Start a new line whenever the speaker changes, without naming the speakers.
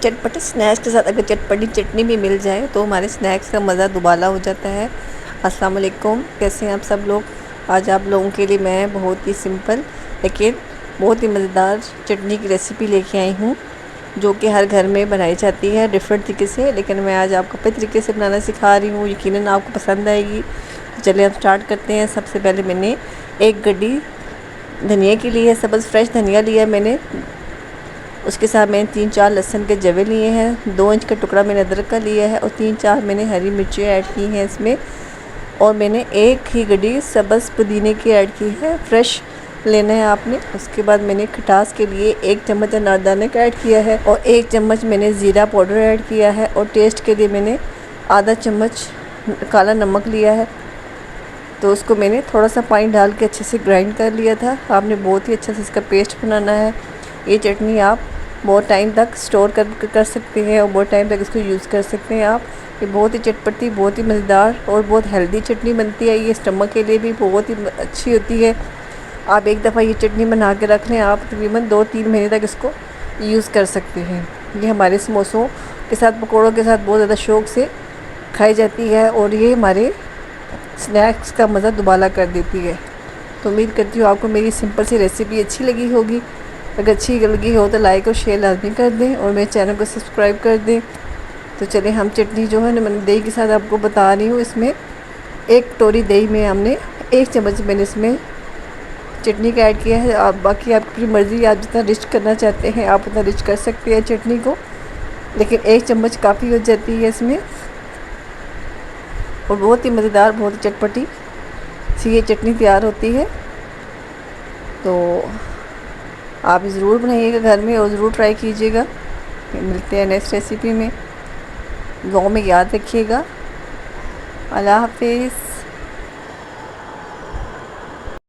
चटपटे snacks के साथ अगर चटपटी चटनी भी मिल जाए तो हमारे स्नैक्स का मज़ा दुबाला हो जाता है। अस्सलाम वालेकुम, कैसे हैं आप सब लोग। आज आप लोगों के लिए मैं बहुत ही सिंपल लेकिन बहुत ही मज़ेदार चटनी की रेसिपी लेके आई हूँ, जो कि हर घर में बनाई जाती है डिफरेंट तरीके से, लेकिन मैं आज आपको अपने तरीके से बनाना सिखा रही हूँ। यकीनन आपको पसंद आएगी। तो चलिए हम स्टार्ट करते हैं। सबसे पहले मैंने एक गड्डी धनिया की ली है, सब्ज़ फ्रेश धनिया लिया है मैंने। उसके साथ मैंने 3-4 लहसुन के जवे लिए हैं, 2 इंच का टुकड़ा मैंने अदरक का लिया है और 3-4 मैंने हरी मिर्ची ऐड की हैं इसमें। और मैंने एक ही गड्डी सब्ज़ पुदीने की ऐड की है, फ्रेश लेना है आपने। उसके बाद मैंने खटास के लिए 1 चम्मच अनारदाने का ऐड किया है और 1 चम्मच मैंने ज़ीरा पाउडर ऐड किया है और टेस्ट के लिए मैंने आधा चम्मच काला नमक लिया है। तो उसको मैंने थोड़ा सा पानी डाल के अच्छे से ग्राइंड कर लिया था। आपने बहुत ही अच्छा से इसका पेस्ट बनाना है। ये चटनी आप बहुत टाइम तक स्टोर कर सकते हैं और बहुत टाइम तक इसको यूज़ कर सकते हैं आप। ये बहुत ही चटपटी, बहुत ही मज़ेदार और बहुत हेल्दी चटनी बनती है। ये स्टमक के लिए भी बहुत ही अच्छी होती है। आप एक दफ़ा ये चटनी बना के रख लें, आप तकरीबन 2-3 महीने तक इसको यूज़ कर सकते हैं। ये हमारे समोसों के साथ, पकौड़ों के साथ बहुत ज़्यादा शौक़ से खाई जाती है और ये हमारे स्नैक्स का मज़ा दुबाला कर देती है। तो उम्मीद करती हूँ आपको मेरी सिंपल सी रेसिपी अच्छी लगी होगी। अगर अच्छी लगी हो तो लाइक और शेयर लाजमी कर दें और मेरे चैनल को सब्सक्राइब कर दें। तो चलिए हम चटनी जो है ना, मैंने दही के साथ आपको बता रही हूँ। इसमें 1 कटोरी दही में हमने 1 चम्मच मैंने इसमें चटनी का ऐड किया है। आप बाकी आपकी मर्ज़ी, आप जितना रिच करना चाहते हैं आप उतना रिच कर सकते हैं चटनी को, लेकिन 1 चम्मच काफ़ी हो जाती है इसमें। और बहुत ही मज़ेदार, बहुत ही चटपटी सी ये चटनी तैयार होती है। तो आप ज़रूर बनाइएगा घर में और ज़रूर ट्राई कीजिएगा। मिलते हैं नेक्स्ट रेसिपी में। दुआ में याद रखिएगा। अल्लाह हाफ़िज़।